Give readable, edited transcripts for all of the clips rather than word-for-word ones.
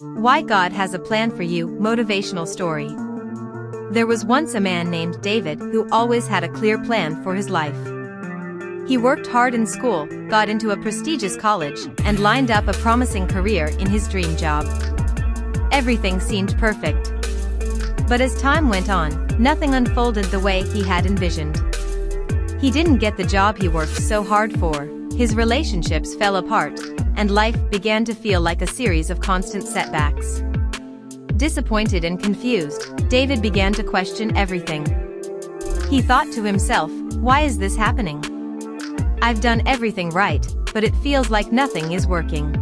Why God Has a Plan for You Motivational Story. There was once a man named David who always had a clear plan for his life. He worked hard in school, got into a prestigious college, and lined up a promising career in his dream job. Everything seemed perfect. But as time went on, nothing unfolded the way he had envisioned. He didn't get the job he worked so hard for, his relationships fell apart, and life began to feel like a series of constant setbacks. Disappointed and confused, David began to question everything. He thought to himself, why is this happening? I've done everything right, but it feels like nothing is working.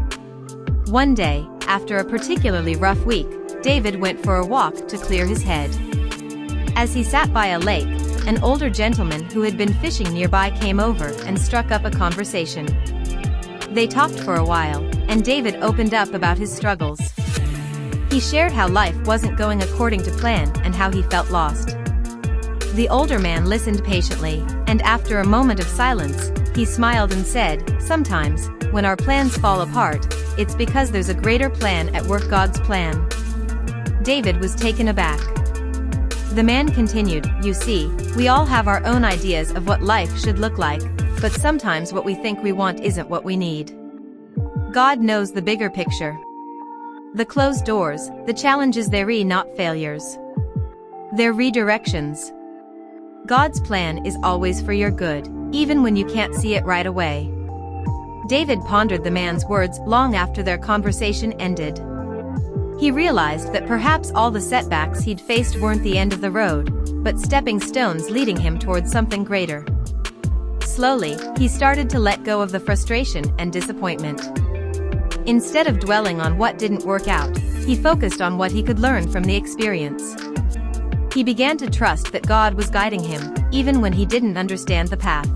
One day, after a particularly rough week, David went for a walk to clear his head. As he sat by a lake, an older gentleman who had been fishing nearby came over and struck up a conversation. They talked for a while, and David opened up about his struggles. He shared how life wasn't going according to plan and how he felt lost. The older man listened patiently, and after a moment of silence, he smiled and said, "Sometimes, when our plans fall apart, it's because there's a greater plan at work, God's plan." David was taken aback. The man continued, "You see, we all have our own ideas of what life should look like, but sometimes what we think we want isn't what we need. God knows the bigger picture. The closed doors, the challenges, they're not failures. They're redirections. God's plan is always for your good, even when you can't see it right away." David pondered the man's words long after their conversation ended. He realized that perhaps all the setbacks he'd faced weren't the end of the road, but stepping stones leading him towards something greater. Slowly, he started to let go of the frustration and disappointment. Instead of dwelling on what didn't work out, he focused on what he could learn from the experience. He began to trust that God was guiding him, even when he didn't understand the path.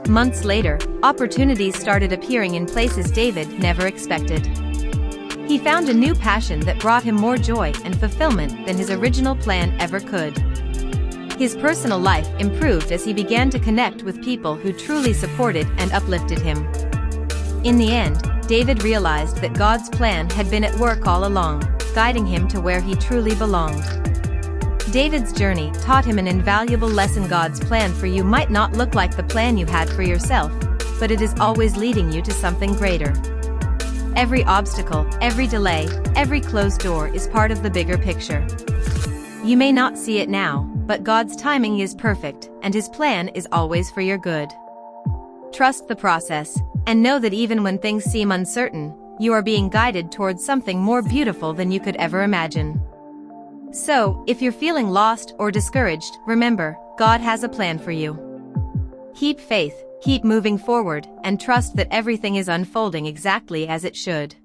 Months later, opportunities started appearing in places David never expected. He found a new passion that brought him more joy and fulfillment than his original plan ever could. His personal life improved as he began to connect with people who truly supported and uplifted him. In the end, David realized that God's plan had been at work all along, guiding him to where he truly belonged. David's journey taught him an invaluable lesson. God's plan for you might not look like the plan you had for yourself, but it is always leading you to something greater. Every obstacle, every delay, every closed door is part of the bigger picture. You may not see it now, but God's timing is perfect, and His plan is always for your good. Trust the process, and know that even when things seem uncertain, you are being guided towards something more beautiful than you could ever imagine. So, if you're feeling lost or discouraged, remember, God has a plan for you. Keep faith, keep moving forward, and trust that everything is unfolding exactly as it should.